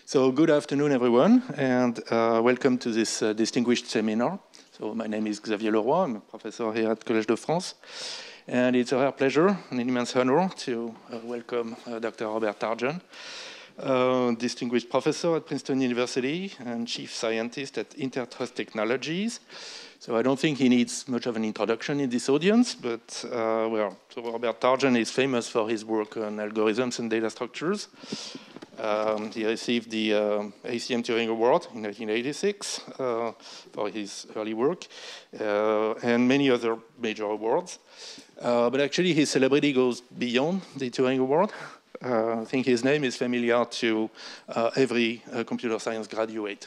So good afternoon, everyone, and welcome to this distinguished seminar. So my name is Xavier Leroy. I'm a professor here at Collège de France. And it's a rare pleasure, an immense honor to welcome Dr. Robert Tarjan, distinguished professor at Princeton University and chief scientist at Intertrust Technologies. So I don't think he needs much of an introduction in this audience, but so Robert Tarjan is famous for his work on algorithms and data structures. He received the ACM Turing Award in 1986 for his early work, and many other major awards. But actually, his celebrity goes beyond the Turing Award. I think his name is familiar to every computer science graduate.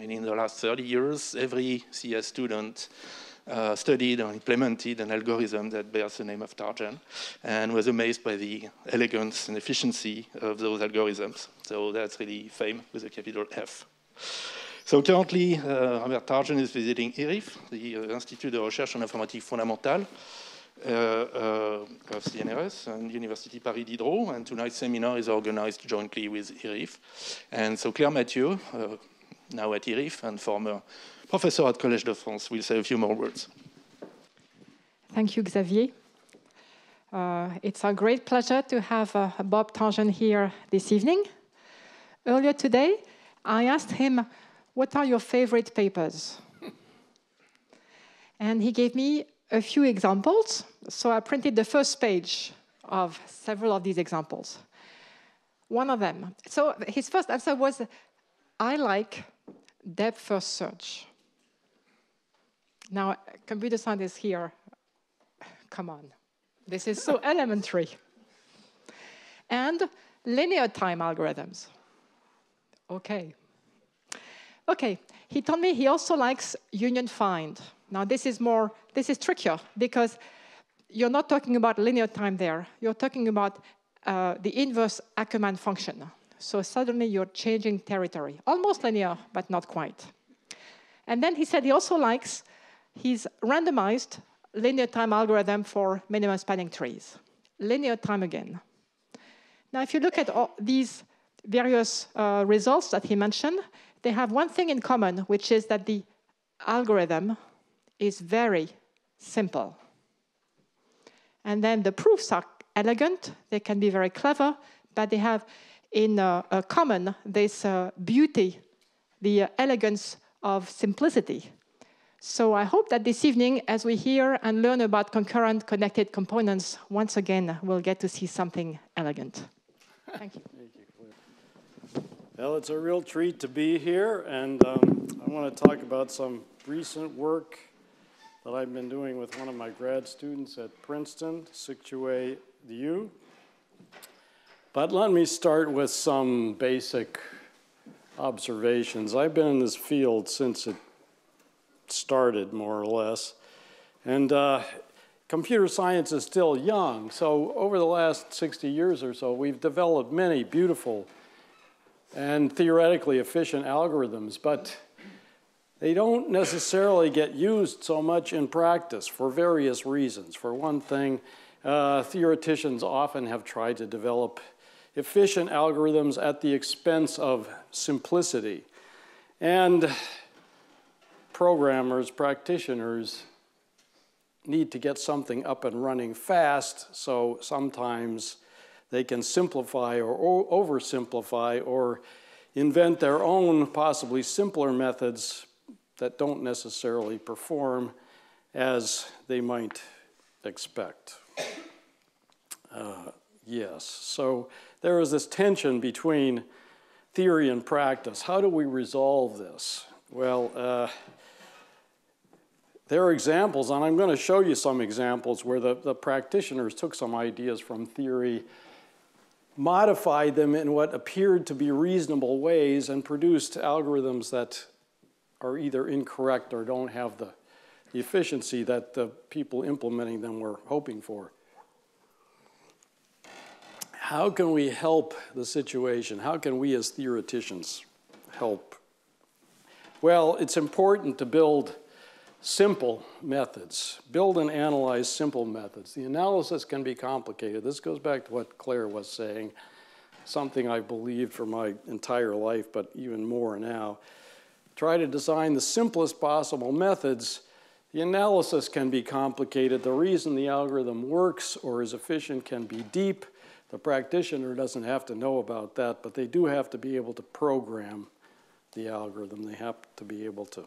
In the last 30 years, every CS student studied or implemented an algorithm that bears the name of Tarjan and was amazed by the elegance and efficiency of those algorithms. So that's really fame with a capital F. So currently, Robert Tarjan is visiting IRIF, the Institut de Recherche en Informatique Fondamentale of CNRS and University Paris Diderot, and tonight's seminar is organized jointly with IRIF. And so Claire Mathieu, now at IRIF and former professor at Collège de France, will say a few more words. Thank you, Xavier. It's a great pleasure to have Bob Tarjan here this evening. Earlier today, I asked him, what are your favorite papers? And he gave me a few examples. So I printed the first page of several of these examples. One of them. So his first answer was, I like depth-first search. Now, computer scientists here, come on. This is so elementary. And linear time algorithms. Okay. Okay, he told me he also likes union find. Now, this is trickier because you're not talking about linear time there. You're talking about the inverse Ackermann function. So suddenly you're changing territory. Almost linear, but not quite. And then he said he also likes his randomized linear time algorithm for minimum spanning trees. Linear time again. Now, if you look at all these various results that he mentioned, they have one thing in common, which is that the algorithm is very simple. And then the proofs are elegant. They can be very clever, but they have in common this beauty, the elegance of simplicity. So I hope that this evening, as we hear and learn about concurrent connected components, once again, we'll get to see something elegant. Thank you. Thank you, Claire. Well, it's a real treat to be here, and I want to talk about some recent work that I've been doing with one of my grad students at Princeton, Suivez-nous. But let me start with some basic observations. I've been in this field since it started, more or less. And computer science is still young. So over the last 60 years or so, we've developed many beautiful and theoretically efficient algorithms. But they don't necessarily get used so much in practice for various reasons. For one thing, theoreticians often have tried to develop efficient algorithms at the expense of simplicity. And programmers, practitioners need to get something up and running fast, so sometimes they can simplify or oversimplify or invent their own possibly simpler methods that don't necessarily perform as they might expect. Yes, so there is this tension between theory and practice. How do we resolve this? Well, there are examples, and I'm going to show you some examples where the practitioners took some ideas from theory, modified them in what appeared to be reasonable ways, and produced algorithms that are either incorrect or don't have the efficiency that the people implementing them were hoping for. How can we help the situation? How can we as theoreticians help? Well, it's important to build simple methods. Build and analyze simple methods. The analysis can be complicated. This goes back to what Claire was saying. something I've believed for my entire life, but even more now. Try to design the simplest possible methods. The analysis can be complicated. The reason the algorithm works or is efficient can be deep. The practitioner doesn't have to know about that, but they do have to be able to program the algorithm. They have to be able to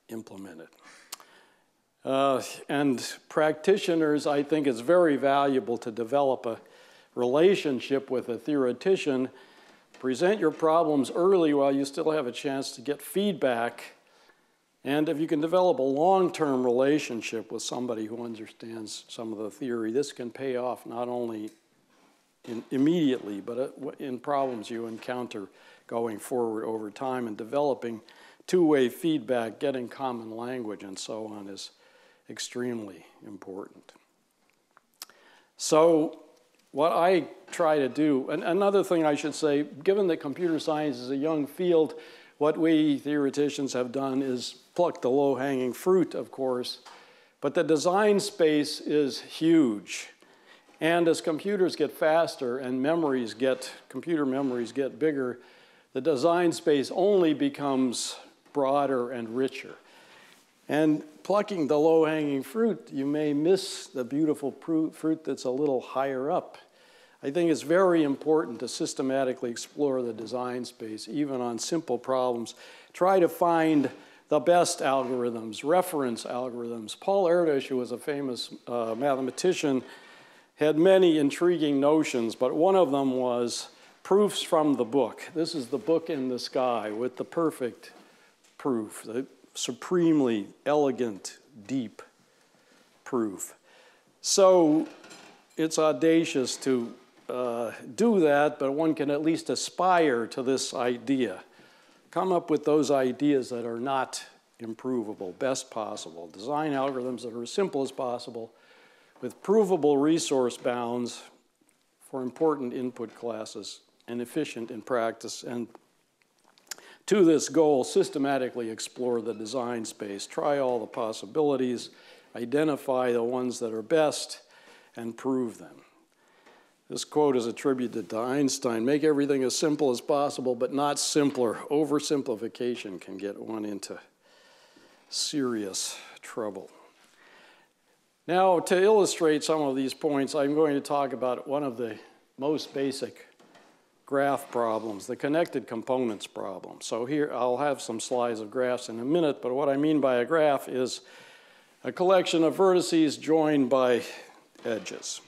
implement it. And practitioners, I think it's very valuable to develop a relationship with a theoretician. Present your problems early while you still have a chance to get feedback. And if you can develop a long-term relationship with somebody who understands some of the theory, this can pay off not only immediately, but in problems you encounter going forward over time, and developing two-way feedback, getting common language, and so on is extremely important. So what I try to do, and another thing I should say, given that computer science is a young field, what we theoreticians have done is pluck the low-hanging fruit, of course, but the design space is huge. And as computers get faster and computer memories get bigger, the design space only becomes broader and richer. And plucking the low-hanging fruit, you may miss the beautiful fruit that's a little higher up. I think it's very important to systematically explore the design space, even on simple problems. Try to find the best algorithms, reference algorithms. Paul Erdős, who was a famous mathematician, had many intriguing notions, but one of them was proofs from the book. This is the book in the sky with the perfect proof, the supremely elegant, deep proof. So it's audacious to do that, but one can at least aspire to this idea. Come up with those ideas that are not improvable, best possible. Design algorithms that are as simple as possible with provable resource bounds for important input classes and efficient in practice. And to this goal, systematically explore the design space, try all the possibilities, identify the ones that are best, and prove them. This quote is attributed to Einstein: make everything as simple as possible, but not simpler. Oversimplification can get one into serious trouble. Now, to illustrate some of these points, I'm going to talk about one of the most basic graph problems, the connected components problem. So here, I'll have some slides of graphs in a minute, but what I mean by a graph is a collection of vertices joined by edges.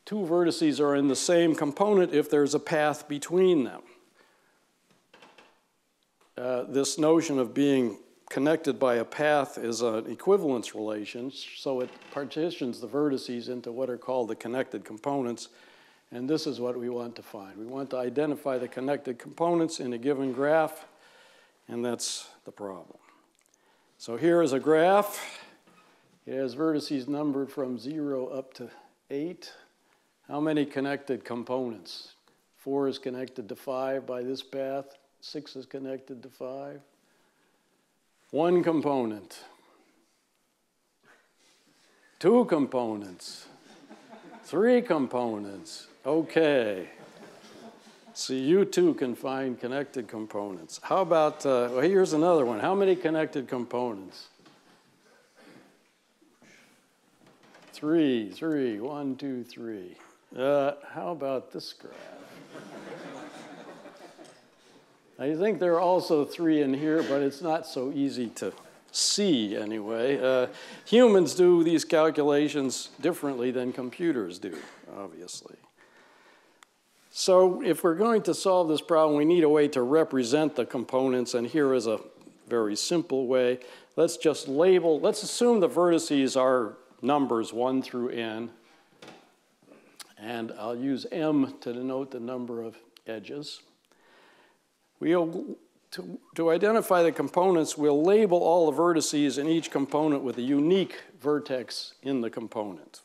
Two vertices are in the same component if there's a path between them. This notion of being connected by a path is an equivalence relation, so it partitions the vertices into what are called the connected components, and this is what we want to find. We want to identify the connected components in a given graph, and that's the problem. So here is a graph. It has vertices numbered from 0 up to 8. How many connected components? 4 is connected to 5 by this path. 6 is connected to 5. 1 component. 2 components. 3 components. Okay. So you too can find connected components. How about, well, here's another one. How many connected components? 3. 1, 2, 3. How about this graph? I think there are also 3 in here, but it's not so easy to see anyway. Humans do these calculations differently than computers do, obviously. So if we're going to solve this problem, we need a way to represent the components, and here is a very simple way. Let's just label, let's assume the vertices are numbers 1 through n, and I'll use m to denote the number of edges. To identify the components, we'll label all the vertices in each component with a unique vertex in the component.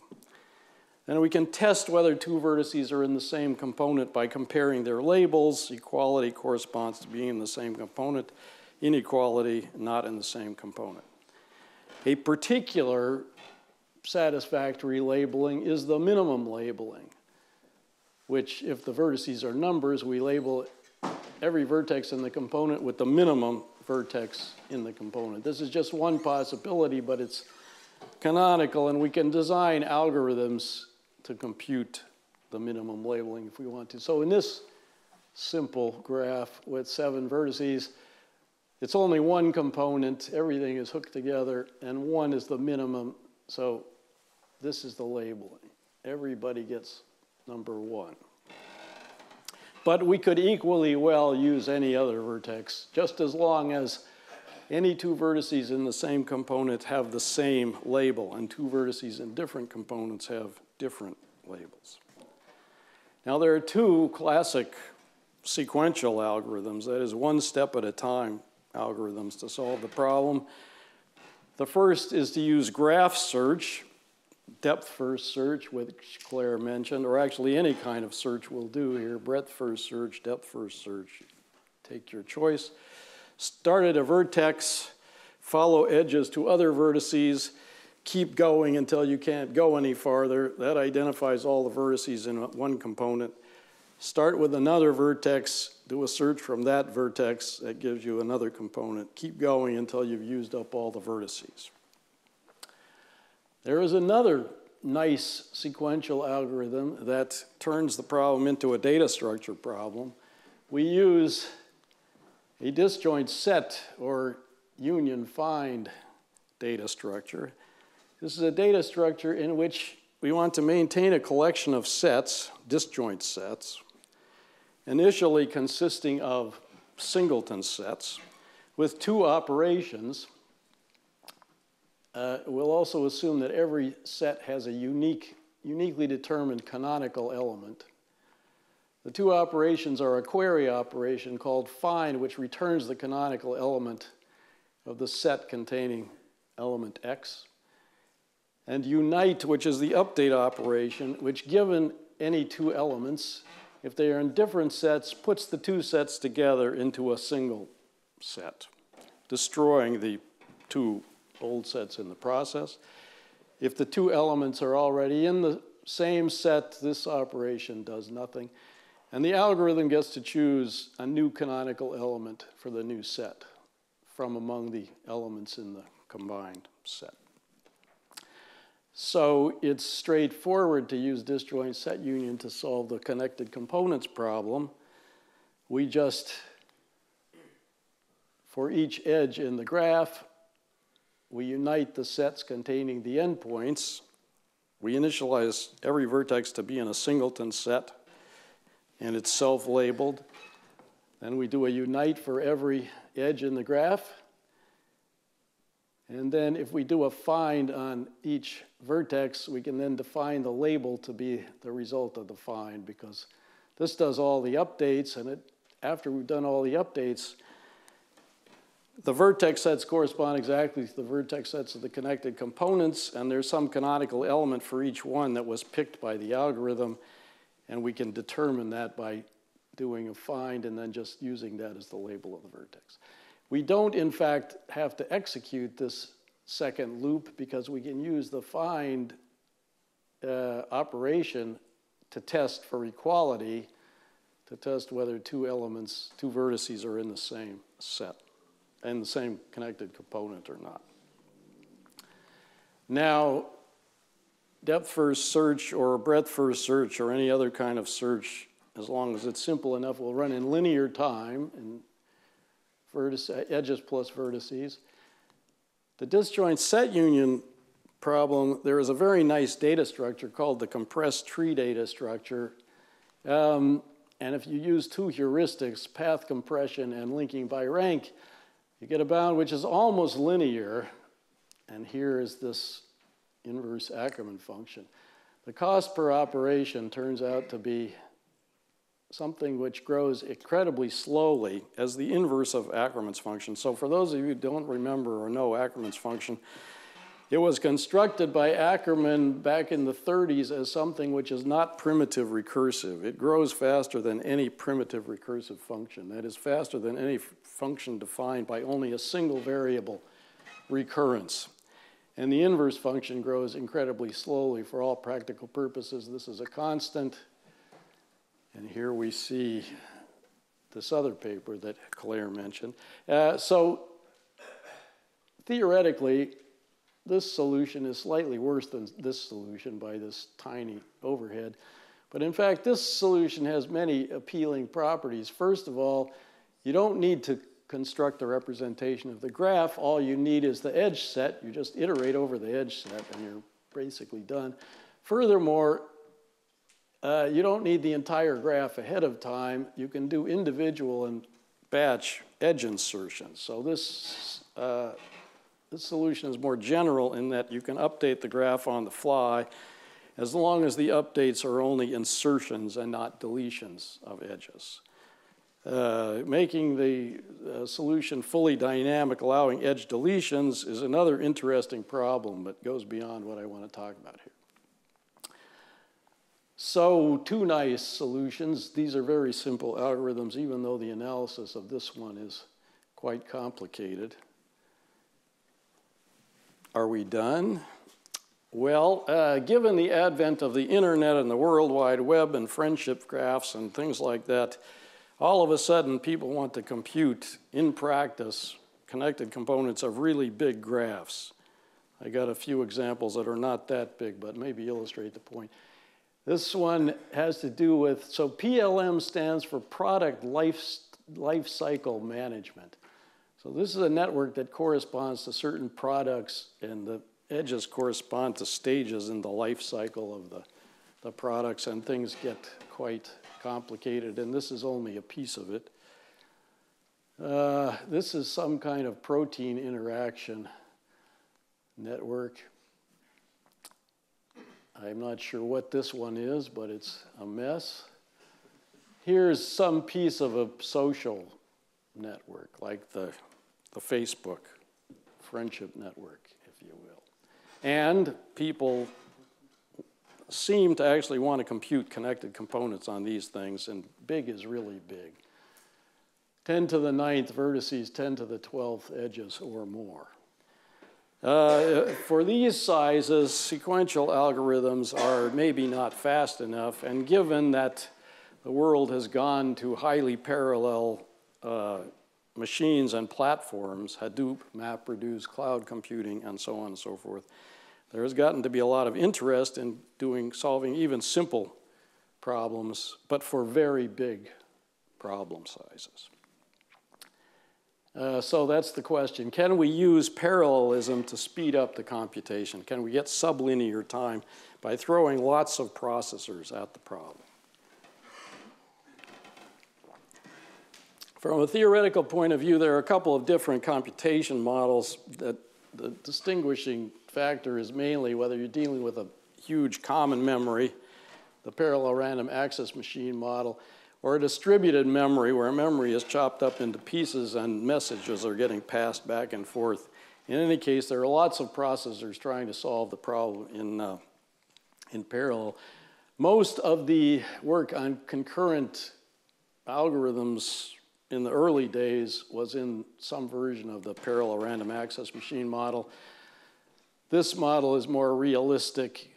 Then we can test whether 2 vertices are in the same component by comparing their labels. Equality corresponds to being in the same component. Inequality, not in the same component. A particular satisfactory labeling is the minimum labeling. which if the vertices are numbers, we label every vertex in the component with the minimum vertex in the component. This is just one possibility, but it's canonical, and we can design algorithms to compute the minimum labeling if we want to. So in this simple graph with 7 vertices, it's only one component, everything is hooked together, and 1 is the minimum, so this is the labeling. Everybody gets number 1. But we could equally well use any other vertex, just as long as any 2 vertices in the same component have the same label, and 2 vertices in different components have different labels. Now, there are 2 classic sequential algorithms, that is, one step at a time algorithms to solve the problem. The first is to use graph search, depth first search, which Claire mentioned, or actually any kind of search will do here, breadth first search, depth first search, take your choice. Start at a vertex, follow edges to other vertices, keep going until you can't go any farther. That identifies all the vertices in one component. Start with another vertex, do a search from that vertex, that gives you another component. Keep going until you've used up all the vertices. There is another nice sequential algorithm that turns the problem into a data structure problem. We use a disjoint set or union find data structure. This is a data structure in which we want to maintain a collection of sets, disjoint sets, initially consisting of singleton sets with 2 operations. We'll also assume that every set has a uniquely determined canonical element. The 2 operations are a query operation called find, which returns the canonical element of the set containing element X, and unite, which is the update operation, which given any 2 elements, if they are in different sets, puts the 2 sets together into a single set, destroying the 2 old sets in the process. If the 2 elements are already in the same set, this operation does nothing. And the algorithm gets to choose a new canonical element for the new set from among the elements in the combined set. So it's straightforward to use disjoint set union to solve the connected components problem. We just, for each edge in the graph, we unite the sets containing the endpoints. We initialize every vertex to be in a singleton set, and it's self-labeled. Then we do a unite for every edge in the graph. And then if we do a find on each vertex, we can then define the label to be the result of the find, because this does all the updates, and after we've done all the updates, the vertex sets correspond exactly to the vertex sets of the connected components, and there's some canonical element for each one that was picked by the algorithm, and we can determine that by doing a find and then just using that as the label of the vertex. We don't, in fact, have to execute this second loop because we can use the find operation to test for equality, to test whether 2 elements, 2 vertices are in the same set, in the same connected component or not. Now, depth first search or breadth first search or any other kind of search, as long as it's simple enough, will run in linear time, in edges plus vertices. The disjoint set union problem, there is a very nice data structure called the compressed tree data structure. And if you use 2 heuristics, path compression and linking by rank, you get a bound which is almost linear. And here is this inverse Ackermann function. The cost per operation turns out to be something which grows incredibly slowly as the inverse of Ackermann's function. So for those of you who don't remember or know Ackermann's function, it was constructed by Ackermann back in the 30s as something which is not primitive recursive. It grows faster than any primitive recursive function. That is, faster than any function defined by only a single variable recurrence. And the inverse function grows incredibly slowly for all practical purposes. This is a constant. And here we see this other paper that Claire mentioned. So theoretically, this solution is slightly worse than this solution by this tiny overhead. But in fact, this solution has many appealing properties. First of all, you don't need to construct a representation of the graph. All you need is the edge set. You just iterate over the edge set, and you're basically done. Furthermore, you don't need the entire graph ahead of time. You can do individual and batch edge insertions. So this solution is more general in that you can update the graph on the fly as long as the updates are only insertions and not deletions of edges. Making the solution fully dynamic, allowing edge deletions, is another interesting problem, but goes beyond what I want to talk about here. So, two nice solutions. These are very simple algorithms, even though the analysis of this one is quite complicated. Are we done? Well, given the advent of the internet and the World Wide Web and friendship graphs and things like that, all of a sudden people want to compute, in practice, connected components of really big graphs. I got a few examples that are not that big, but maybe illustrate the point. This one has to do with, so PLM stands for Product Life Cycle Management. So this is a network that corresponds to certain products, and the edges correspond to stages in the life cycle of the products, and things get quite complicated, and this is only a piece of it. This is some kind of protein interaction network. I'm not sure what this one is, but it's a mess. Here's some piece of a social network, like the Facebook friendship network, if you will. And people seem to actually want to compute connected components on these things, and big is really big. 10 to the 9th vertices, 10 to the 12th edges or more. For these sizes, sequential algorithms are maybe not fast enough, and given that the world has gone to highly parallel machines and platforms, Hadoop, MapReduce, cloud computing, and so on and so forth, there has gotten to be a lot of interest in solving even simple problems, but for very big problem sizes. So that's the question. Can we use parallelism to speed up the computation? Can we get sublinear time by throwing lots of processors at the problem? From a theoretical point of view, there are a couple of different computation models. That the distinguishing factor is mainly whether you're dealing with a huge common memory, the parallel random access machine model, or a distributed memory where memory is chopped up into pieces and messages are getting passed back and forth. In any case, there are lots of processors trying to solve the problem in parallel. Most of the work on concurrent algorithms in the early days was in some version of the parallel random access machine model. This model is more realistic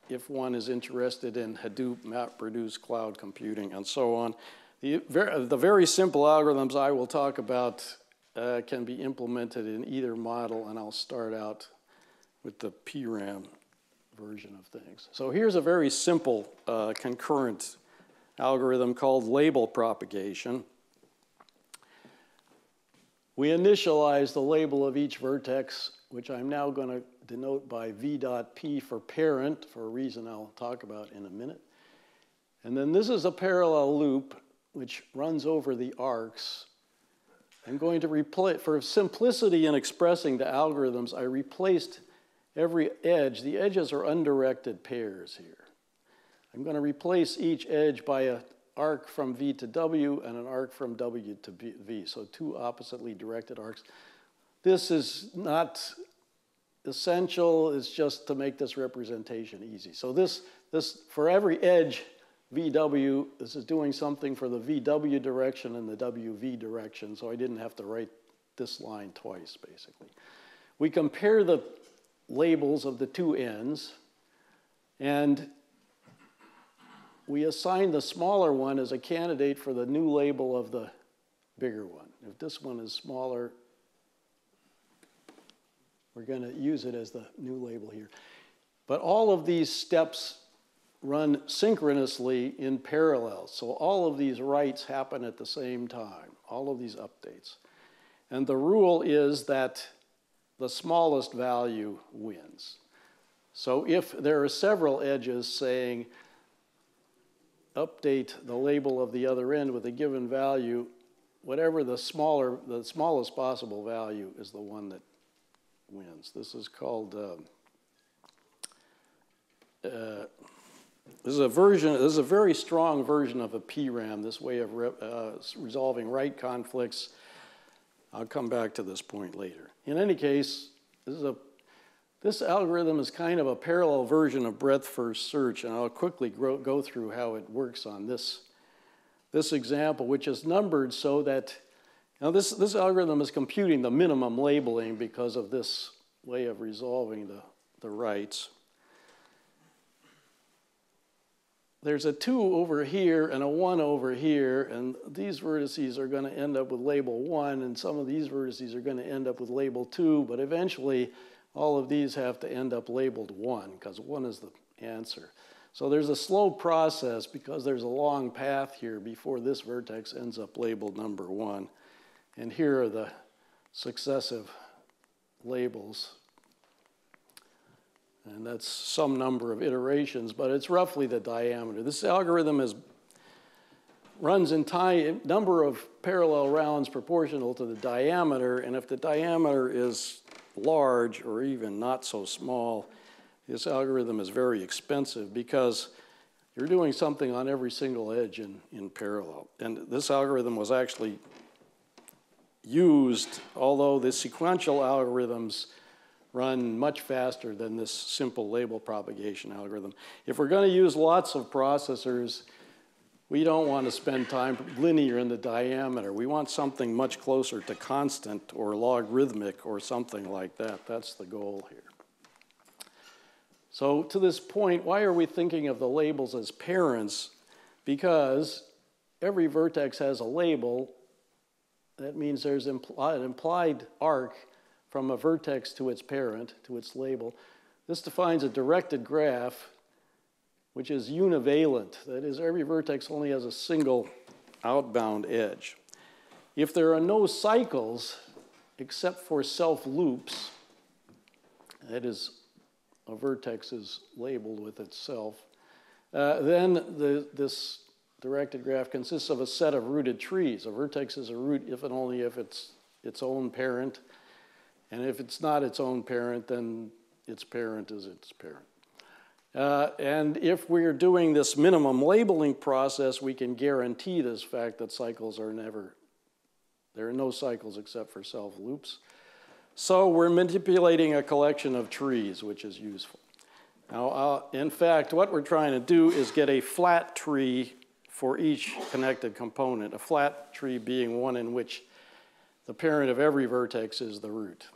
if one is interested in Hadoop, MapReduce, cloud computing, and so on. The very simple algorithms I will talk about can be implemented in either model, and I'll start out with the PRAM version of things. So here's a very simple concurrent algorithm called label propagation. We initialize the label of each vertex, which I'm now going to denote by v.p for parent, for a reason I'll talk about in a minute. And then this is a parallel loop which runs over the arcs. I'm going to replace, for simplicity in expressing the algorithms, I replaced every edge. The edges are undirected pairs here. I'm going to replace each edge by an arc from V to W and an arc from W to V, so two oppositely directed arcs. This is not essential, it's just to make this representation easy. So this for every edge VW, this is doing something for the VW direction and the WV direction, so I didn't have to write this line twice, basically. We compare the labels of the two ends, and we assign the smaller one as a candidate for the new label of the bigger one. If this one is smaller, we're going to use it as the new label here. But all of these steps run synchronously in parallel. So all of these writes happen at the same time, all of these updates. And the rule is that the smallest value wins. So if there are several edges saying, update the label of the other end with a given value, whatever the smallest possible value is the one that wins. This is called, this is a very strong version of a PRAM, this way of resolving write conflicts. I'll come back to this point later. In any case, this algorithm is kind of a parallel version of breadth first search, and I'll quickly go through how it works on this example, which is numbered so that, now this algorithm is computing the minimum labeling because of this way of resolving the writes. There's a 2 over here and a 1 over here, and these vertices are going to end up with label 1, and some of these vertices are going to end up with label 2, but eventually all of these have to end up labeled 1, because 1 is the answer. So there's a slow process because there's a long path here before this vertex ends up labeled number 1. And here are the successive labels. And that's some number of iterations, but it's roughly the diameter. This algorithm runs in number of parallel rounds proportional to the diameter, and if the diameter is large or even not so small, this algorithm is very expensive because you're doing something on every single edge in parallel. And this algorithm was actually used, although the sequential algorithms run much faster than this simple label propagation algorithm. If we're going to use lots of processors, we don't want to spend time linear in the diameter. We want something much closer to constant or logarithmic or something like that. That's the goal here. So to this point, why are we thinking of the labels as parents? Because every vertex has a label. That means there's an implied arc from a vertex to its parent, to its label. This defines a directed graph, which is univalent. That is, every vertex only has a single outbound edge. If there are no cycles except for self-loops, that is, a vertex is labeled with itself, then this directed graph consists of a set of rooted trees. A vertex is a root if and only if it's its own parent. And if it's not its own parent, then its parent is its parent. And if we're doing this minimum labeling process, we can guarantee this fact that cycles are there are no cycles except for self-loops. So we're manipulating a collection of trees, which is useful. Now, in fact, what we're trying to do is get a flat tree for each connected component, a flat tree being one in which the parent of every vertex is the root.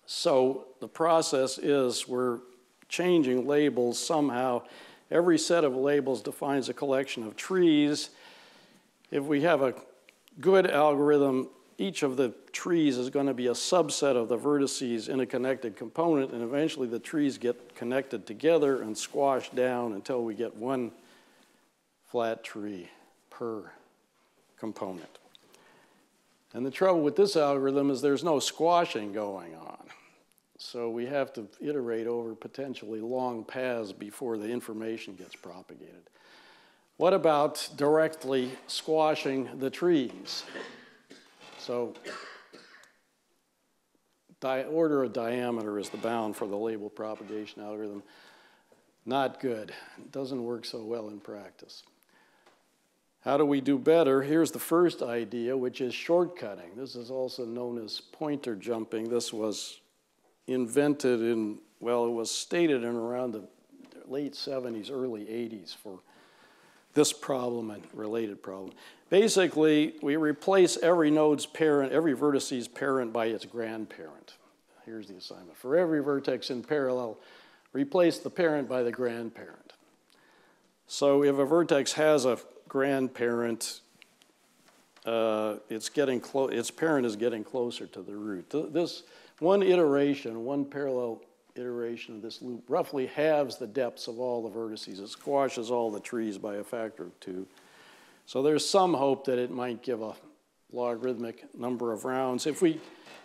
So the process is we're changing labels somehow. Every set of labels defines a collection of trees. If we have a good algorithm, each of the trees is going to be a subset of the vertices in a connected component, and eventually the trees get connected together and squashed down until we get one flat tree per component. And the trouble with this algorithm is there's no squashing going on. So we have to iterate over potentially long paths before the information gets propagated. What about directly squashing the trees? So order of diameter is the bound for the label propagation algorithm. Not good. It doesn't work so well in practice. How do we do better? Here's the first idea, which is shortcutting. This is also known as pointer jumping. This was invented in, well, it was stated in around the late 70s, early 80s for this problem and related problem. Basically, we replace every node's parent, every vertice's parent by its grandparent. Here's the assignment. For every vertex in parallel, replace the parent by the grandparent. So if a vertex has a grandparent, its parent is getting closer to the root. This one iteration, one parallel iteration of this loop roughly halves the depths of all the vertices. It squashes all the trees by a factor of 2. So there's some hope that it might give a logarithmic number of rounds if we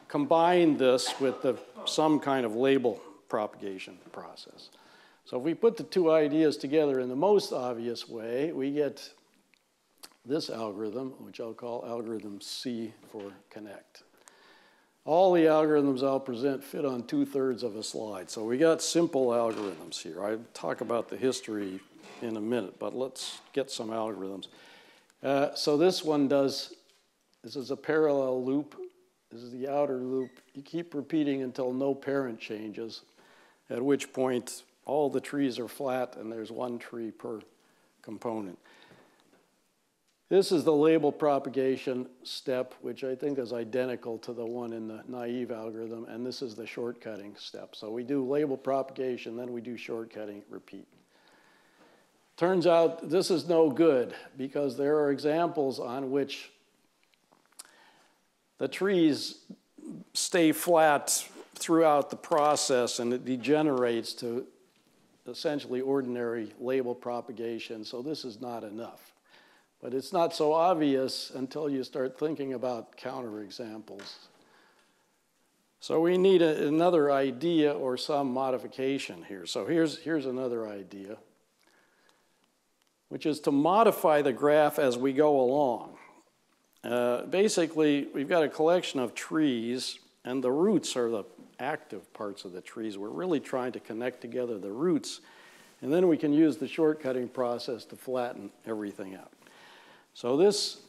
combine this with some kind of label propagation process. So if we put the two ideas together in the most obvious way, we get this algorithm, which I'll call algorithm C for connect. All the algorithms I'll present fit on 2/3 of a slide. So we got simple algorithms here. I'll talk about the history in a minute, but let's get some algorithms. So this is a parallel loop. This is the outer loop. You keep repeating until no parent changes, at which point all the trees are flat and there's one tree per component. This is the label propagation step, which I think is identical to the one in the naive algorithm, and this is the shortcutting step. So we do label propagation, then we do shortcutting, repeat. Turns out this is no good because there are examples on which the trees stay flat throughout the process and it degenerates to essentially ordinary label propagation, so this is not enough. But it's not so obvious until you start thinking about counterexamples. So we need another idea or some modification here. So here's another idea, which is to modify the graph as we go along. Basically, we've got a collection of trees, and the roots are the active parts of the trees. We're really trying to connect together the roots, and then we can use the shortcutting process to flatten everything out. So this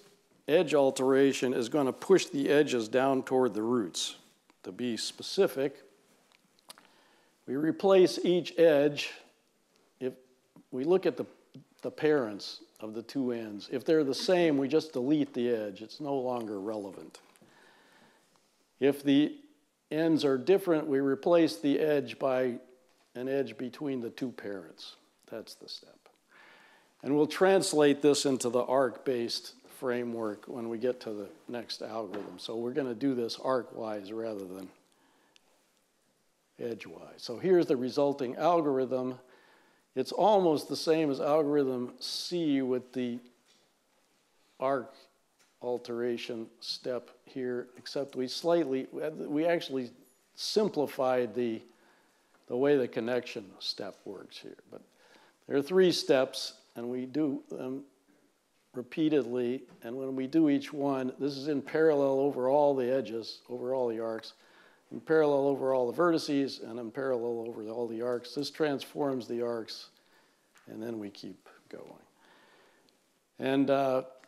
edge alteration is going to push the edges down toward the roots. To be specific, we replace each edge. If we look at the parents of the two ends, if they're the same, we just delete the edge. It's no longer relevant. If the ends are different, we replace the edge by an edge between the two parents. That's the step. And we'll translate this into the arc-based framework when we get to the next algorithm. So we're going to do this arc-wise rather than edge-wise. So here's the resulting algorithm. It's almost the same as algorithm C with the arc alteration step here, except we actually simplified the way the connection step works here. But there are 3 steps, and we do them repeatedly, and when we do each one, this is in parallel over all the edges, over all the arcs, in parallel over all the vertices, and in parallel over all the arcs. This transforms the arcs, and then we keep going. And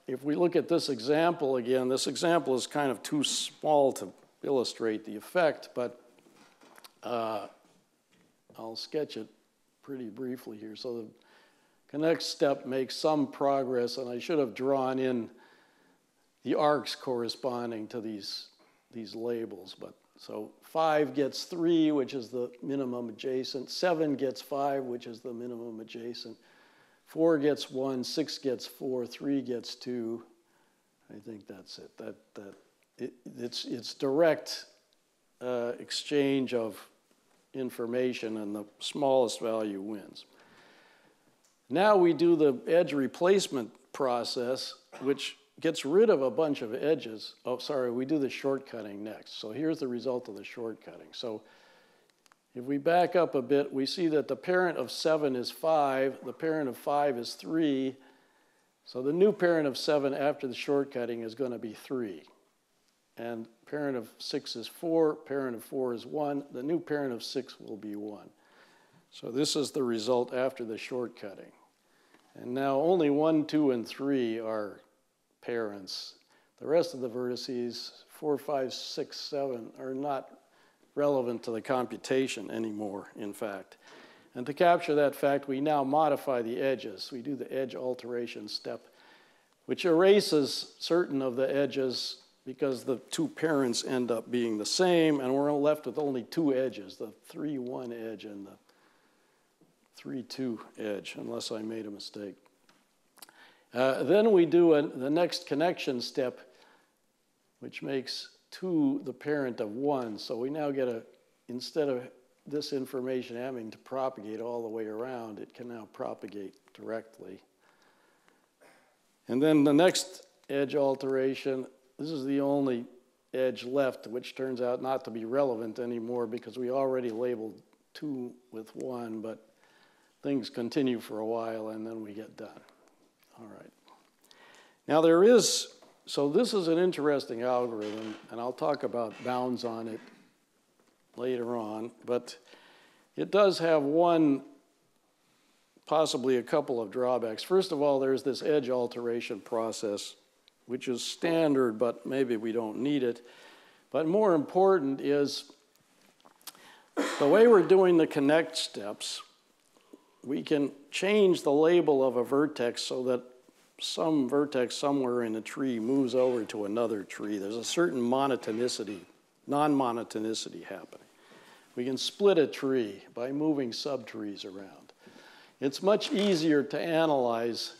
if we look at this example again, this example is kind of too small to illustrate the effect, but I'll sketch it pretty briefly here. So the connect step makes some progress, and I should have drawn in the arcs corresponding to these labels. But so 5 gets 3, which is the minimum adjacent. 7 gets 5, which is the minimum adjacent. 4 gets 1, 6 gets 4, 3 gets 2. I think that's it. It's direct exchange of information, and the smallest value wins. Now we do the edge replacement process, which gets rid of a bunch of edges. Oh, sorry, we do the shortcutting next. So here's the result of the shortcutting. So if we back up a bit, we see that the parent of 7 is 5, the parent of 5 is 3. So the new parent of 7 after the shortcutting is going to be 3. And parent of 6 is 4, parent of 4 is 1. The new parent of 6 will be 1. So this is the result after the shortcutting. And now only 1, 2, and 3 are parents. The rest of the vertices, 4, 5, 6, 7, are not relevant to the computation anymore, in fact. And to capture that fact, we now modify the edges. We do the edge alteration step, which erases certain of the edges because the 2 parents end up being the same, and we're left with only 2 edges, the 3, 1 edge and the 3-2 edge, unless I made a mistake. Then we do the next connection step, which makes 2 the parent of 1. So we now get instead of this information having to propagate all the way around, it can now propagate directly. And then the next edge alteration, this is the only edge left, which turns out not to be relevant anymore because we already labeled 2 with 1, but things continue for a while and then we get done. All right. Now so this is an interesting algorithm, and I'll talk about bounds on it later on, but it does have possibly a couple of drawbacks. First of all, there's this edge alteration process, which is standard, but maybe we don't need it. But more important is the way we're doing the connect steps, we can change the label of a vertex so that some vertex somewhere in the tree moves over to another tree. There's a certain non-monotonicity happening. We can split a tree by moving subtrees around. It's much easier to analyze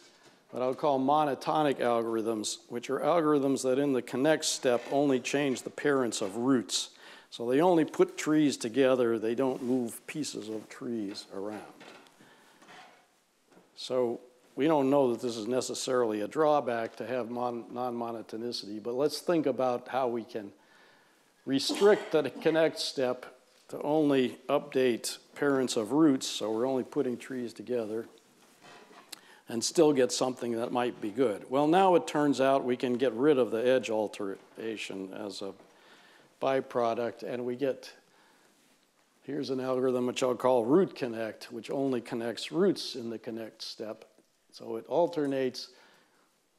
what I'll call monotonic algorithms, which are algorithms that in the connect step only change the parents of roots. So they only put trees together, they don't move pieces of trees around. So we don't know that this is necessarily a drawback to have non-monotonicity, but let's think about how we can restrict the connect step to only update parents of roots, so we're only putting trees together, and still get something that might be good. Well, now it turns out we can get rid of the edge alteration as a byproduct, and we get, here's an algorithm which I'll call root connect, which only connects roots in the connect step. So it alternates,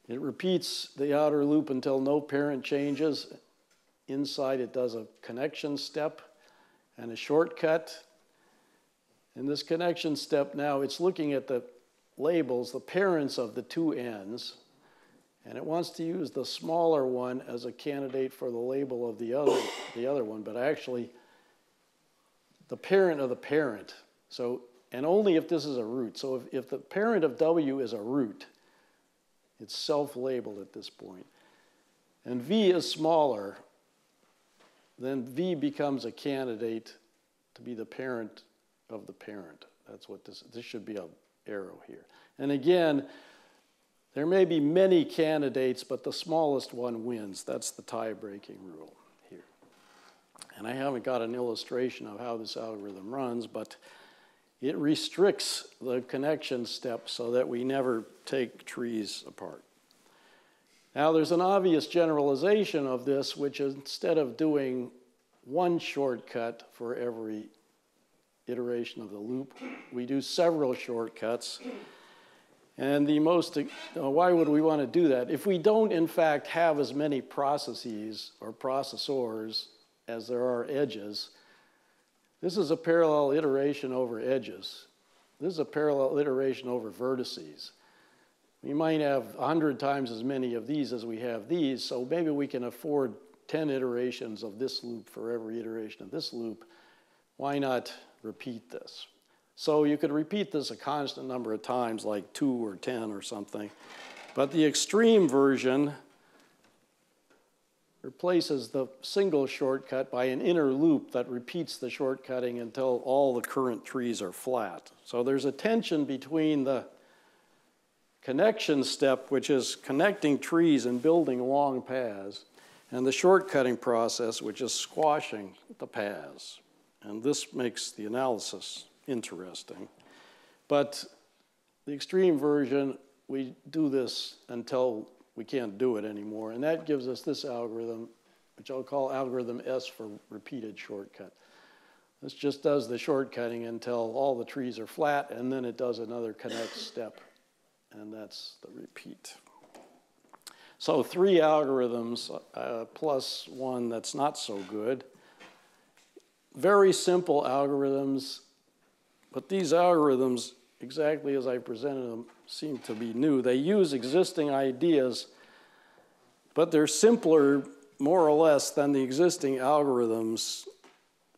it repeats the outer loop until no parent changes. Inside it does a connection step and a shortcut. In this connection step now, it's looking at the labels, the parents of the 2 ends, and it wants to use the smaller one as a candidate for the label of the other one, but actually the parent of the parent. So, and only if this is a root. So if the parent of W is a root, it's self-labeled at this point. And V is smaller, then V becomes a candidate to be the parent of the parent. That's what this should be an arrow here. And again, there may be many candidates, but the smallest one wins. That's the tie-breaking rule here. And I haven't got an illustration of how this algorithm runs, but it restricts the connection step so that we never take trees apart. Now, there's an obvious generalization of this, which is instead of doing one shortcut for every iteration of the loop, we do several shortcuts. And why would we want to do that? If we don't, in fact, have as many processes or processors as there are edges, this is a parallel iteration over edges. This is a parallel iteration over vertices. We might have 100 times as many of these as we have these, so maybe we can afford 10 iterations of this loop for every iteration of this loop. Why not repeat this? So you could repeat this a constant number of times, like 2 or 10 or something. But the extreme version replaces the single shortcut by an inner loop that repeats the shortcutting until all the current trees are flat. So there's a tension between the connection step, which is connecting trees and building long paths, and the shortcutting process, which is squashing the paths. And this makes the analysis interesting. But the extreme version, we do this until we can't do it anymore. And that gives us this algorithm, which I'll call algorithm S for repeated shortcut. This just does the shortcutting until all the trees are flat, and then it does another connect step. And that's the repeat. So 3 algorithms plus one that's not so good. Very simple algorithms, but these algorithms, exactly as I presented them, seem to be new. They use existing ideas, but they're simpler, more or less, than the existing algorithms.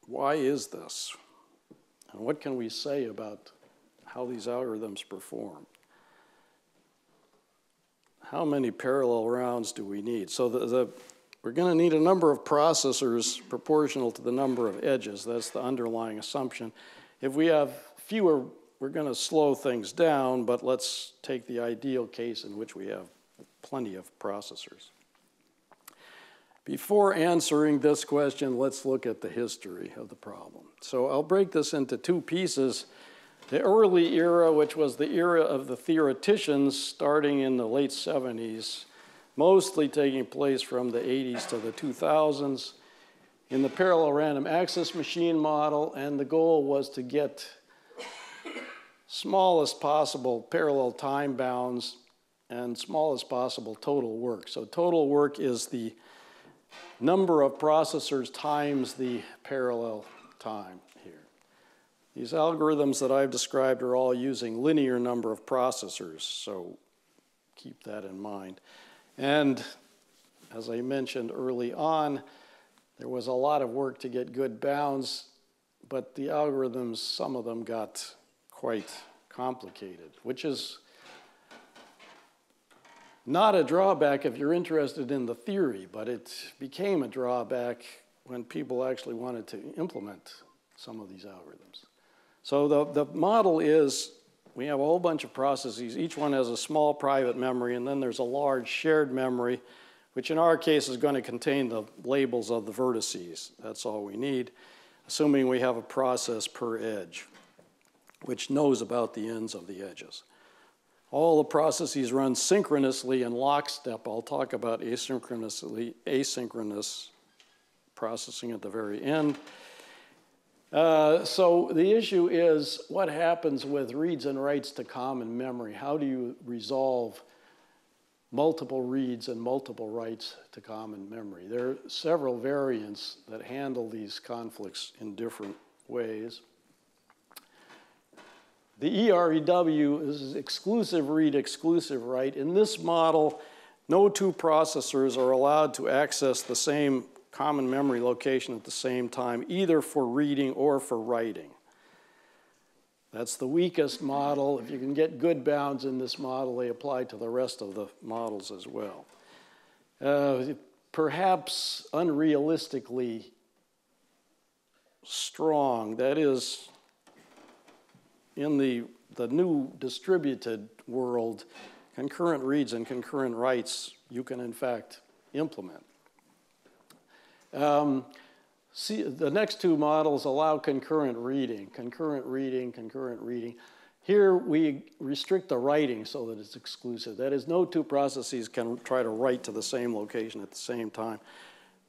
Why is this? And what can we say about how these algorithms perform. How many parallel rounds do we need? So we're going to need a number of processors proportional to the number of edges. That's the underlying assumption. If we have fewer, we're going to slow things down, but let's take the ideal case in which we have plenty of processors. Before answering this question, let's look at the history of the problem. So I'll break this into two pieces. The early era, which was the era of the theoreticians starting in the late 70s, mostly taking place from the 80s to the 2000s, in the parallel random access machine model, and the goal was to get smallest possible parallel time bounds and smallest possible total work. So total work is the number of processors times the parallel time here. These algorithms that I've described are all using linear number of processors, so keep that in mind. And as I mentioned early on, there was a lot of work to get good bounds, but the algorithms, some of them got quite complicated, which is not a drawback if you're interested in the theory, but it became a drawback when people actually wanted to implement some of these algorithms. So the model is, we have a whole bunch of processes. Each one has a small private memory, and then there's a large shared memory, which in our case is going to contain the labels of the vertices. That's all we need, assuming we have a process per edge, which knows about the ends of the edges. All the processes run synchronously in lockstep. I'll talk about asynchronous processing at the very end. So the issue is what happens with reads and writes to common memory? How do you resolve multiple reads and multiple writes to common memory? There are several variants that handle these conflicts in different ways. The EREW is exclusive read, exclusive write. In this model, no two processors are allowed to access the same common memory location at the same time, either for reading or for writing. That's the weakest model. If you can get good bounds in this model, they apply to the rest of the models as well. Perhaps unrealistically strong, that is, in the new distributed world, concurrent reads and concurrent writes you can in fact implement. See, the next two models allow concurrent reading. Here we restrict the writing so that it's exclusive. That is, no two processes can try to write to the same location at the same time.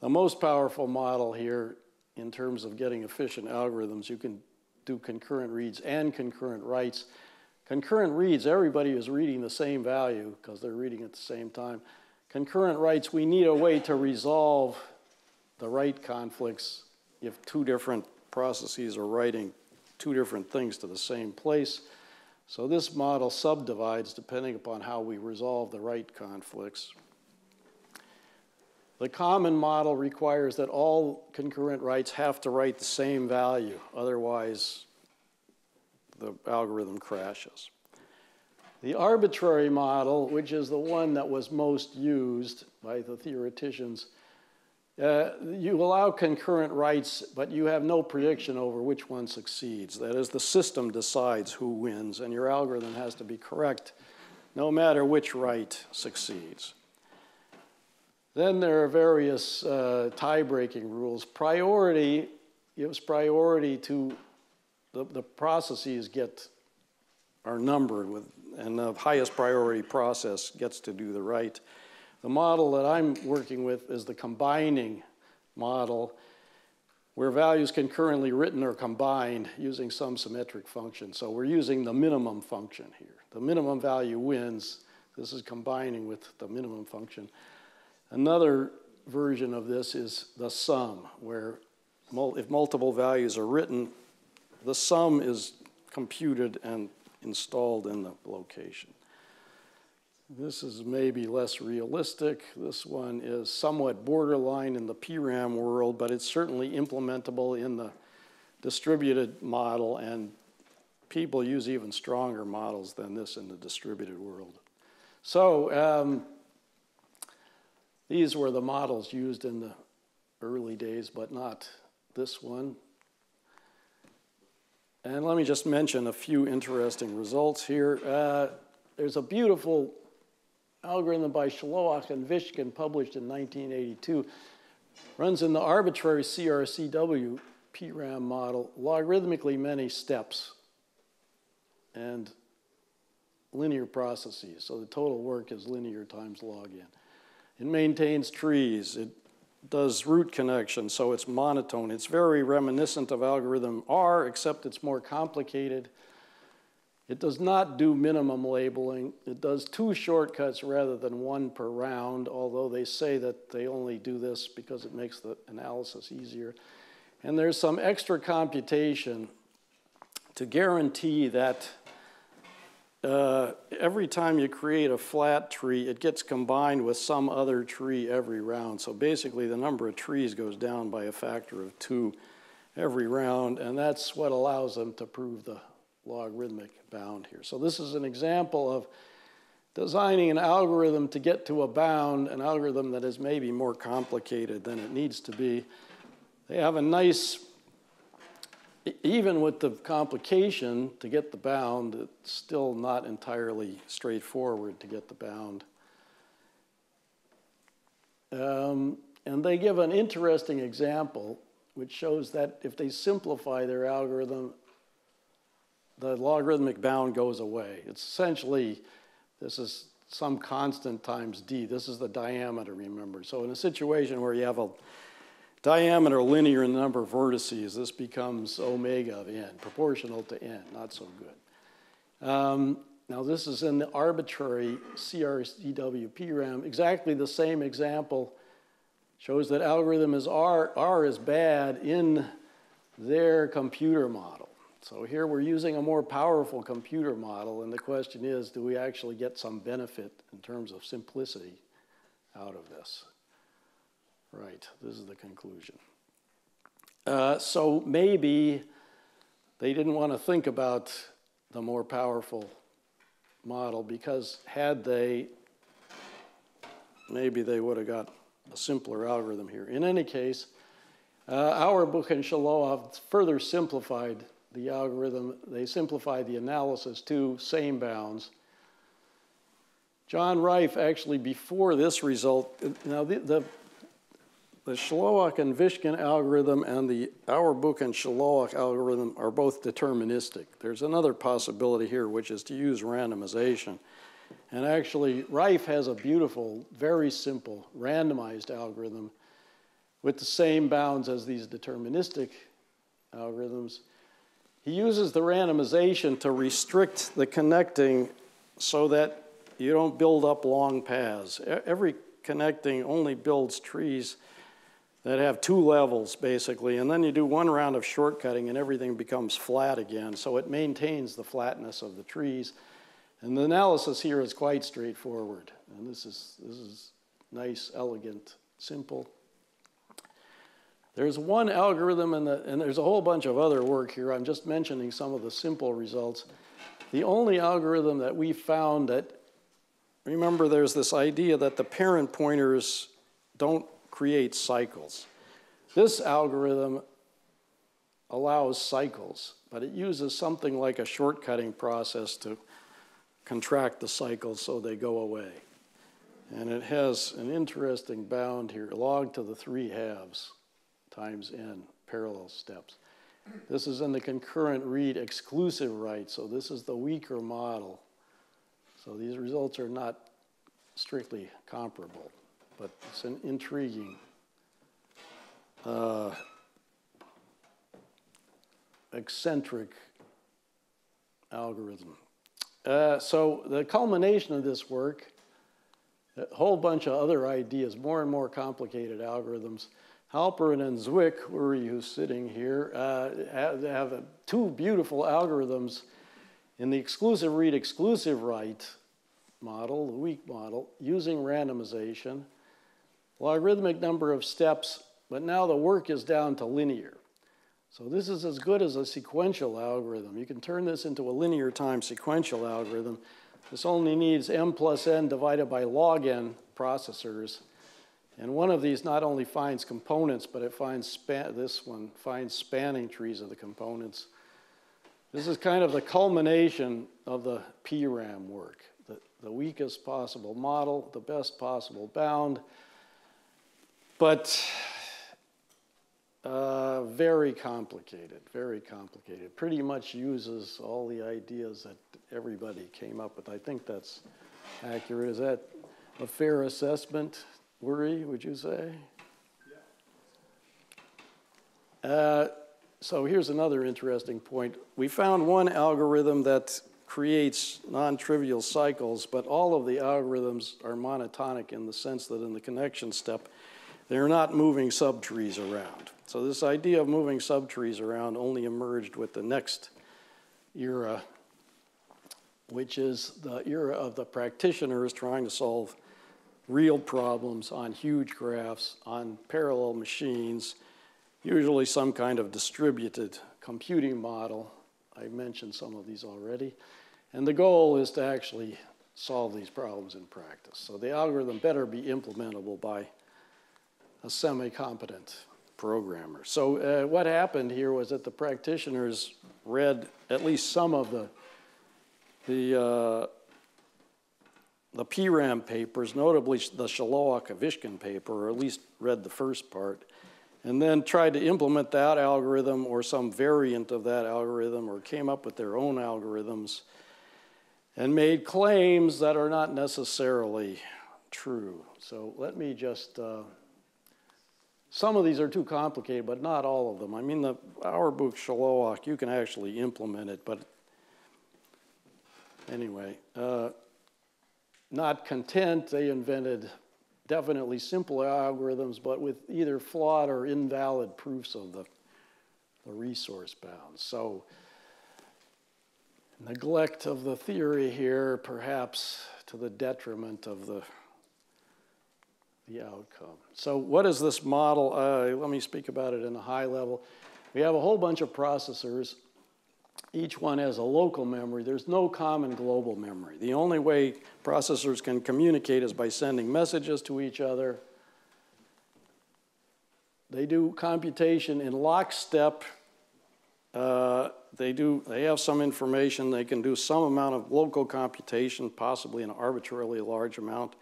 The most powerful model here in terms of getting efficient algorithms, you can do concurrent reads and concurrent writes. Concurrent reads, everybody is reading the same value because they're reading at the same time. Concurrent writes, we need a way to resolve the write conflicts if two different processes are writing two different things to the same place. So this model subdivides depending upon how we resolve the write conflicts. The common model requires that all concurrent writes have to write the same value, otherwise the algorithm crashes. The arbitrary model, which is the one that was most used by the theoreticians, you allow concurrent writes, but you have no prediction over which one succeeds. That is, the system decides who wins, and your algorithm has to be correct no matter which write succeeds. Then there are various tie-breaking rules. Priority gives priority to the processes are numbered with, and the highest priority process gets to do the write. The model that I'm working with is the combining model, where values concurrently written or combined using some symmetric function. So we're using the minimum function here. The minimum value wins. This is combining with the minimum function. Another version of this is the sum, where if multiple values are written, the sum is computed and installed in the location. This is maybe less realistic. This one is somewhat borderline in the PRAM world, but it's certainly implementable in the distributed model and people use even stronger models than this in the distributed world. So these were the models used in the early days, but not this one. And let me just mention a few interesting results here. There's a beautiful algorithm by Shloach and Vishkin published in 1982. Runs in the arbitrary CRCW PRAM model, logarithmically many steps and linear processes. So the total work is linear times log n. It maintains trees. It does root connections, so it's monotone. It's very reminiscent of algorithm R, except it's more complicated. It does not do minimum labeling. It does 2 shortcuts rather than 1 per round, although they say that they only do this because it makes the analysis easier. And there's some extra computation to guarantee that every time you create a flat tree, it gets combined with some other tree every round. So basically, the number of trees goes down by a factor of 2 every round, and that's what allows them to prove the logarithmic bound here. So this is an example of designing an algorithm to get to a bound, an algorithm that is maybe more complicated than it needs to be. They have a nice, even with the complication to get the bound, it's still not entirely straightforward to get the bound. And they give an interesting example which shows that if they simplify their algorithm, the logarithmic bound goes away. It's essentially, this is some constant times d. This is the diameter, remember. So in a situation where you have a diameter linear in the number of vertices, this becomes omega of n, proportional to n, not so good. Now this is in the arbitrary CRCW PRAM. Exactly the same example shows that algorithm is R is bad in their computer model. So here we're using a more powerful computer model, and the question is, do we actually get some benefit in terms of simplicity out of this? Right, this is the conclusion. So maybe they didn't want to think about the more powerful model, because had they, maybe they would have got a simpler algorithm here. In any case, Auerbach and Shaloff further simplified the algorithm. They simplified the analysis to same bounds. John Reif, actually before this result, now the Shaloach and Vishkin algorithm and the Auerbach and Shaloach algorithm are both deterministic. There's another possibility here, which is to use randomization. And actually, Reif has a beautiful, very simple, randomized algorithm with the same bounds as these deterministic algorithms. He uses the randomization to restrict the connecting so that you don't build up long paths. Every connecting only builds trees that have 2 levels, basically, and then you do 1 round of shortcutting and everything becomes flat again, so it maintains the flatness of the trees. And the analysis here is quite straightforward, and this is nice, elegant, simple. There's one algorithm, and there's a whole bunch of other work here. I'm just mentioning some of the simple results. The only algorithm that we found that, remember, there's this idea that the parent pointers don't create cycles. This algorithm allows cycles, but it uses something like a shortcutting process to contract the cycles so they go away. And it has an interesting bound here, log to the 3/2 times n parallel steps. This is in the concurrent read exclusive write, so this is the weaker model. So these results are not strictly comparable, but it's an intriguing eccentric algorithm. So the culmination of this work, a whole bunch of other ideas, more and more complicated algorithms. Halperin and Zwick, who's sitting here, have 2 beautiful algorithms in the exclusive read, exclusive write model, the weak model, using randomization, logarithmic number of steps, but now the work is down to linear. So this is as good as a sequential algorithm. You can turn this into a linear time sequential algorithm. This only needs m plus n divided by log n processors. And one of these not only finds components, but it finds this one finds spanning trees of the components. This is kind of the culmination of the PRAM work. The weakest possible model, the best possible bound, but very complicated, very complicated. Pretty much uses all the ideas that everybody came up with. I think that's accurate. Is that a fair assessment, Uri, would you say? Yeah. So here's another interesting point. We found one algorithm that creates non-trivial cycles, but all of the algorithms are monotonic in the sense that in the connection step, they're not moving subtrees around. So this idea of moving subtrees around only emerged with the next era, which is the era of the practitioners trying to solve real problems on huge graphs, on parallel machines, usually some kind of distributed computing model. I mentioned some of these already. And the goal is to actually solve these problems in practice. So the algorithm better be implementable by a semi-competent programmer. So what happened here was that the practitioners read at least some of the PRAM papers, notably the Shaloa-Kavishkin paper, or at least read the first part, and then tried to implement that algorithm or some variant of that algorithm, or came up with their own algorithms and made claims that are not necessarily true. So let me just, some of these are too complicated, but not all of them. I mean, our book, Shaloak, you can actually implement it, but anyway, not content, they invented definitely simpler algorithms, but with either flawed or invalid proofs of the resource bounds. So neglect of the theory here, perhaps to the detriment of the outcome. So what is this model? Let me speak about it in a high level. We have a whole bunch of processors. Each one has a local memory. There's no common global memory. The only way processors can communicate is by sending messages to each other. They do computation in lockstep. They have some information. They can do some amount of local computation, possibly an arbitrarily large amount.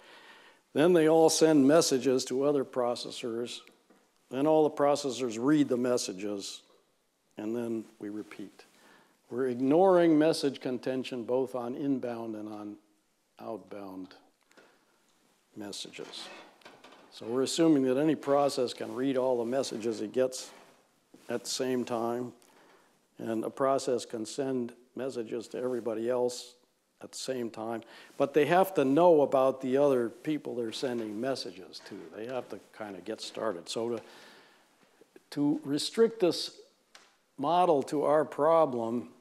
Then they all send messages to other processors. Then all the processors read the messages, and then we repeat. We're ignoring message contention both on inbound and on outbound messages. So we're assuming that any process can read all the messages it gets at the same time, and a process can send messages to everybody else at the same time, but they have to know about the other people they're sending messages to. They have to kind of get started. So to restrict this model to our problem,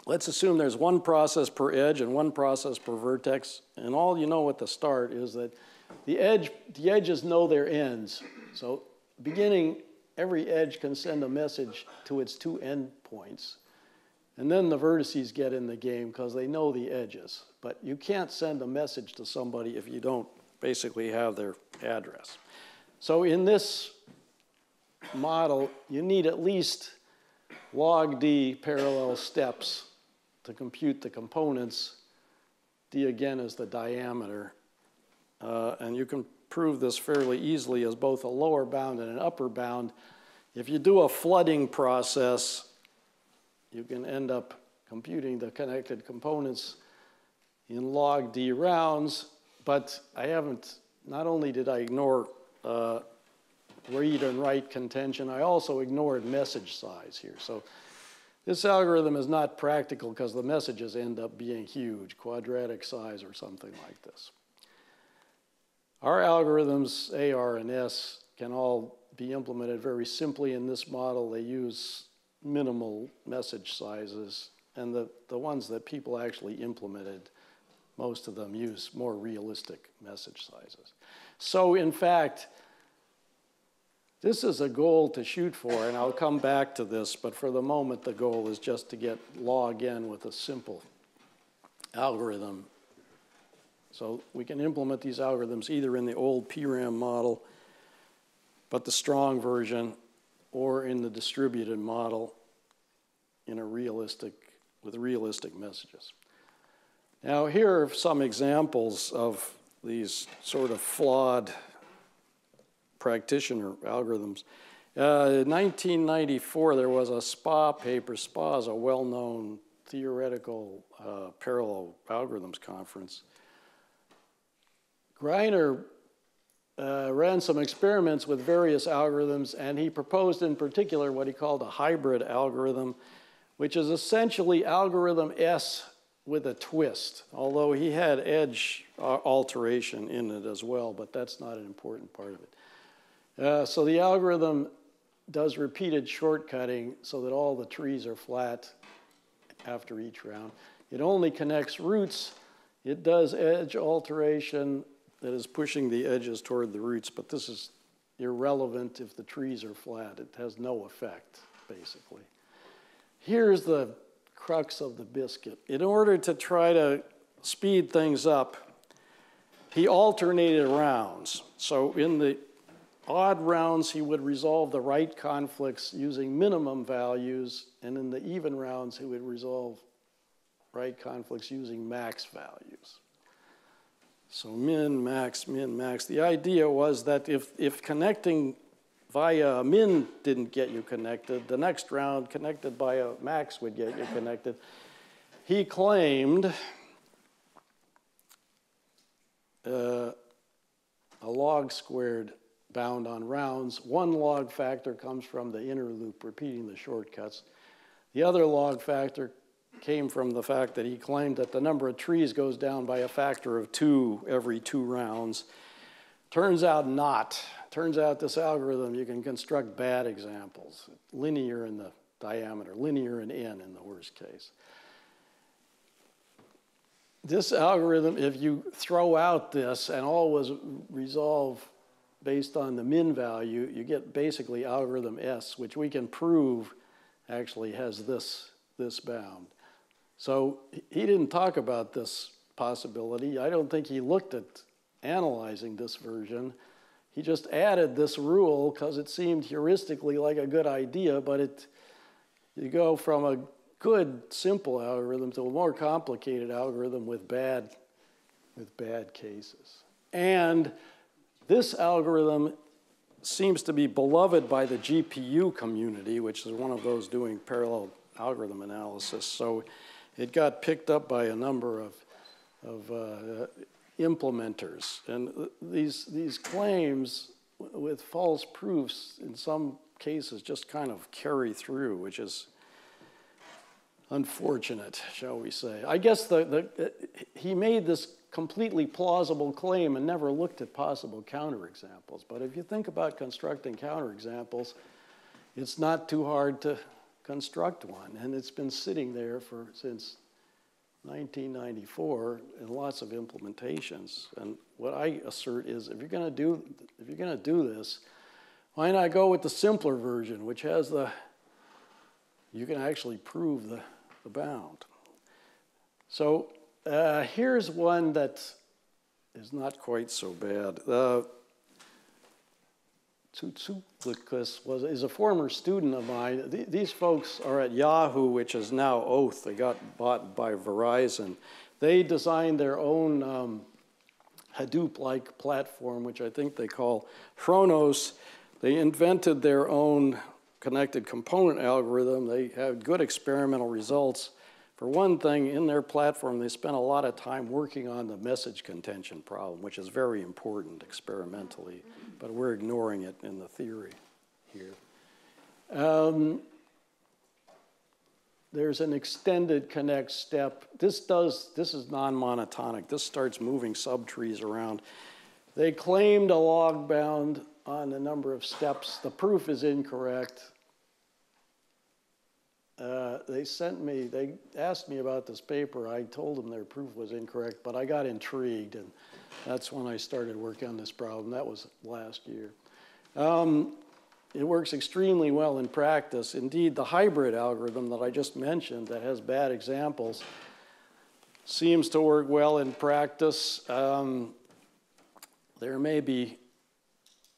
let's assume there's one process per edge and one process per vertex, and all you know at the start is that the edges know their ends. So beginning, every edge can send a message to its two endpoints. And then the vertices get in the game because they know the edges. But you can't send a message to somebody if you don't basically have their address. So in this model, you need at least log D parallel steps to compute the components. D again is the diameter. And you can prove this fairly easily as both a lower bound and an upper bound. If you do a flooding process, you can end up computing the connected components in log D rounds, but not only did I ignore read and write contention, I also ignored message size here. So this algorithm is not practical because the messages end up being huge, quadratic size or something like this. Our algorithms, A, R, and S, can all be implemented very simply in this model. They use minimal message sizes, and the ones that people actually implemented, most of them use more realistic message sizes. So in fact, This is a goal to shoot for, and I'll come back to this, but for the moment, the goal is just to get log n with a simple algorithm. So we can implement these algorithms either in the old PRAM model, but the strong version, or in the distributed model in a with realistic messages. Now, here are some examples of these sort of flawed practitioner algorithms. In 1994, there was a SPA paper. SPA is a well-known theoretical parallel algorithms conference. Greiner ran some experiments with various algorithms, and he proposed in particular what he called a hybrid algorithm, which is essentially algorithm S with a twist, although he had edge alteration in it as well, but that's not an important part of it. So the algorithm does repeated shortcutting so that all the trees are flat after each round. It only connects roots. It does edge alteration that is pushing the edges toward the roots, but this is irrelevant if the trees are flat. It has no effect, basically. Here's the crux of the biscuit. In order to try to speed things up, he alternated rounds. So in the odd rounds, he would resolve the right conflicts using minimum values, and in the even rounds, he would resolve right conflicts using max values. So min, max, min, max. The idea was that if connecting via a min didn't get you connected, the next round connected by a max would get you connected. He claimed a log squared bound on rounds. One log factor comes from the inner loop, repeating the shortcuts. The other log factor came from the fact that he claimed that the number of trees goes down by a factor of 2 every 2 rounds. Turns out not. Turns out this algorithm, you can construct bad examples, linear in the diameter, linear in n in the worst case. This algorithm, if you throw out this and always resolve based on the min value, you get basically algorithm S, which we can prove actually has this bound. So he didn't talk about this possibility. I don't think he looked at analyzing this version. He just added this rule because it seemed heuristically like a good idea, but you go from a good simple algorithm to a more complicated algorithm with bad cases. And this algorithm seems to be beloved by the GPU community, which is one of those doing parallel algorithm analysis. So it got picked up by a number of implementers. And these claims with false proofs in some cases just kind of carry through, which is unfortunate, shall we say. I guess he made this completely plausible claim and never looked at possible counterexamples. But if you think about constructing counterexamples, it's not too hard to construct one. And it's been sitting there since 1994 in lots of implementations. And what I assert is if you're going to do this, why not go with the simpler version, which has you can actually prove the bound. So here's one that is not quite so bad. Tsutsuklikus is a former student of mine. These folks are at Yahoo, which is now Oath. They got bought by Verizon. They designed their own Hadoop-like platform, which I think they call Chronos. They invented their own connected component algorithm. They had good experimental results. For one thing, in their platform, they spent a lot of time working on the message contention problem, which is very important experimentally, but we're ignoring it in the theory here. There's an extended connect step. This is non-monotonic. This starts moving subtrees around. They claimed a log bound on the number of steps. The proof is incorrect. They asked me about this paper. I told them their proof was incorrect, but I got intrigued, and that's when I started working on this problem. That was last year. it works extremely well in practice. Indeed, the hybrid algorithm that I just mentioned that has bad examples seems to work well in practice. There may be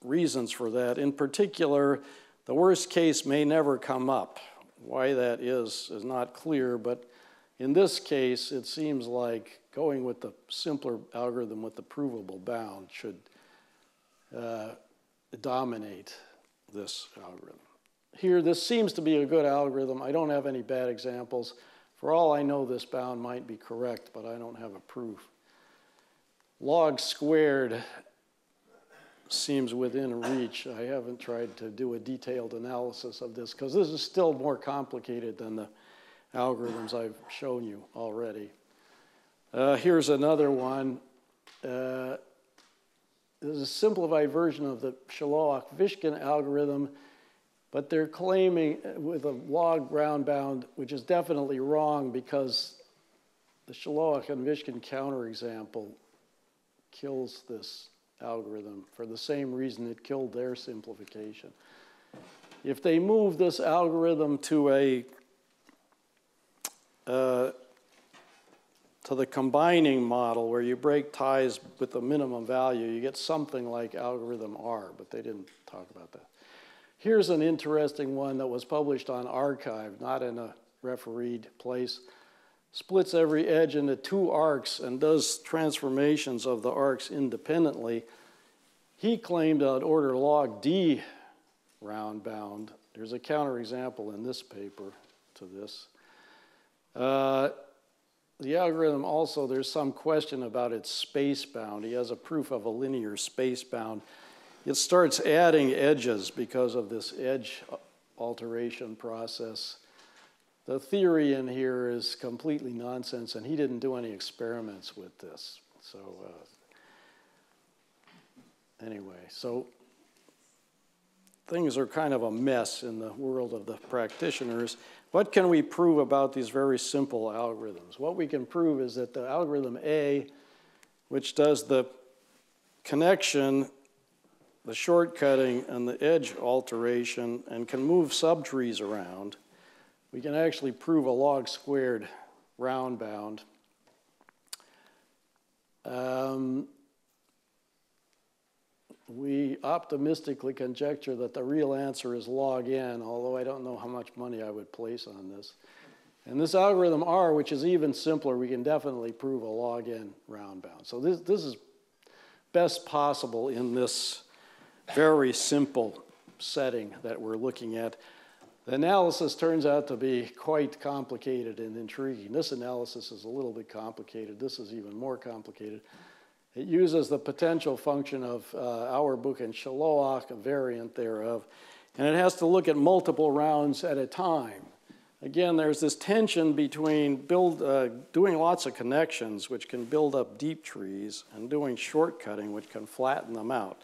reasons for that. In particular, the worst case may never come up. Why that is not clear, but in this case, it seems like going with the simpler algorithm with the provable bound should dominate this algorithm. Here, this seems to be a good algorithm. I don't have any bad examples. For all I know, this bound might be correct, but I don't have a proof. Log squared seems within reach. I haven't tried to do a detailed analysis of this because this is still more complicated than the algorithms I've shown you already. Here's another one. This is a simplified version of the Shaloak-Vishkin algorithm, but they're claiming with a log round bound, which is definitely wrong because the Shaloak and Vishkin counterexample kills this algorithm for the same reason it killed their simplification. If they move this algorithm to the combining model where you break ties with the minimum value, you get something like algorithm R, but they didn't talk about that. Here's an interesting one that was published on Archive, not in a refereed place. Splits every edge into two arcs and does transformations of the arcs independently. He claimed an order log D round bound. There's a counterexample in this paper to this. The algorithm also, there's some question about its space bound. He has a proof of a linear space bound. It starts adding edges because of this edge alteration process. The theory in here is completely nonsense, and he didn't do any experiments with this. So anyway, so things are kind of a mess in the world of the practitioners. What can we prove about these very simple algorithms? What we can prove is that the algorithm A, which does the connection, the shortcutting, and the edge alteration, and can move subtrees around, we can actually prove a log squared round bound. We optimistically conjecture that the real answer is log n, although I don't know how much money I would place on this. And this algorithm R, which is even simpler, we can definitely prove a log n round bound. So this is best possible in this very simple setting that we're looking at. The analysis turns out to be quite complicated and intriguing. This analysis is a little bit complicated. This is even more complicated. It uses the potential function of Auerbach and Shaloak, a variant thereof, and it has to look at multiple rounds at a time. Again, there's this tension between doing lots of connections, which can build up deep trees, and doing shortcutting, which can flatten them out.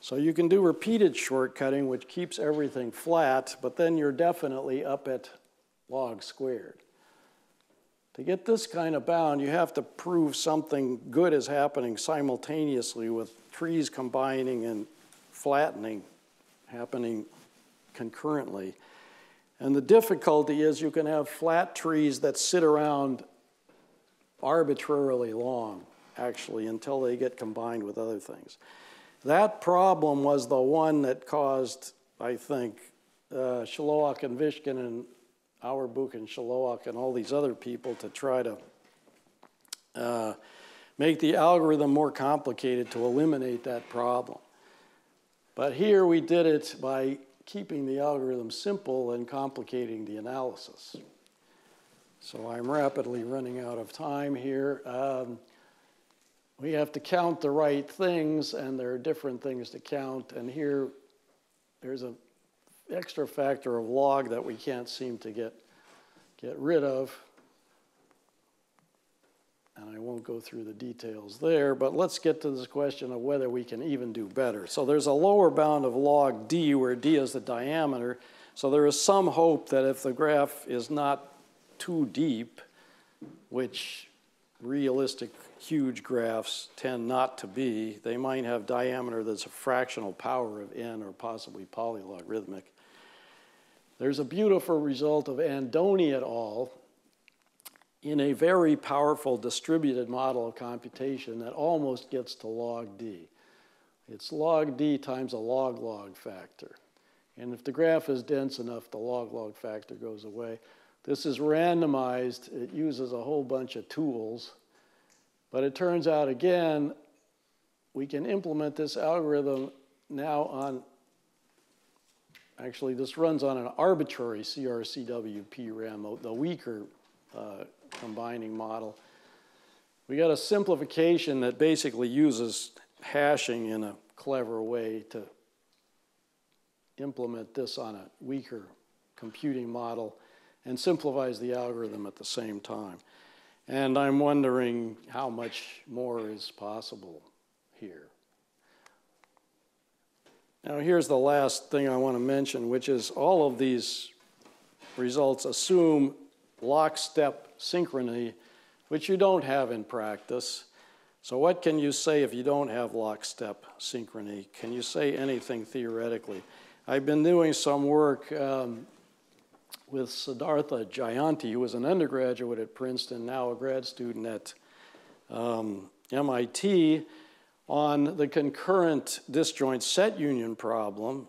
So you can do repeated shortcutting, which keeps everything flat, but then you're definitely up at log squared. To get this kind of bound, you have to prove something good is happening simultaneously with trees combining and flattening happening concurrently. And the difficulty is you can have flat trees that sit around arbitrarily long, actually, until they get combined with other things. That problem was the one that caused, I think, Shaloak and Vishkin and Auerbach and Shaloak and all these other people to try to make the algorithm more complicated to eliminate that problem. But here we did it by keeping the algorithm simple and complicating the analysis. So I'm rapidly running out of time here. We have to count the right things, and there are different things to count. And here, there's an extra factor of log that we can't seem to get rid of. And I won't go through the details there, but let's get to this question of whether we can even do better. So there's a lower bound of log d, where d is the diameter. So there is some hope that if the graph is not too deep, which realistic huge graphs tend not to be. They might have diameter that's a fractional power of n or possibly polylogarithmic. There's a beautiful result of Andoni et al. In a very powerful distributed model of computation that almost gets to log d. It's log d times a log-log factor. And if the graph is dense enough, the log-log factor goes away. This is randomized. It uses a whole bunch of tools. But it turns out, again, we can implement this algorithm now on, actually, this runs on an arbitrary CRCW PRAM, the weaker combining model. We got a simplification that basically uses hashing in a clever way to implement this on a weaker computing model and simplifies the algorithm at the same time. And I'm wondering how much more is possible here. Now here's the last thing I want to mention, which is all of these results assume lockstep synchrony, which you don't have in practice. So what can you say if you don't have lockstep synchrony? Can you say anything theoretically? I've been doing some work with Siddhartha Jayanti, who was an undergraduate at Princeton, now a grad student at MIT, on the concurrent disjoint set union problem,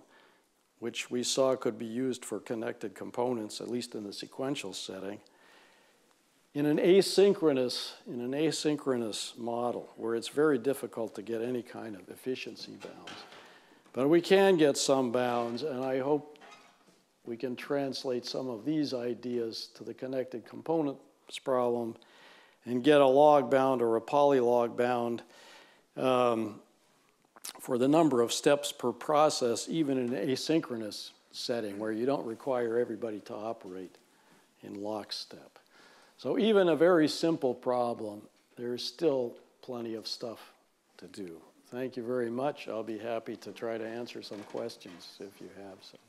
which we saw could be used for connected components, at least in the sequential setting, in an asynchronous model where it's very difficult to get any kind of efficiency bounds. But we can get some bounds, and I hope we can translate some of these ideas to the connected components problem and get a log bound or a polylog bound for the number of steps per process, even in an asynchronous setting where you don't require everybody to operate in lockstep. So even a very simple problem, there's still plenty of stuff to do. Thank you very much. I'll be happy to try to answer some questions if you have some.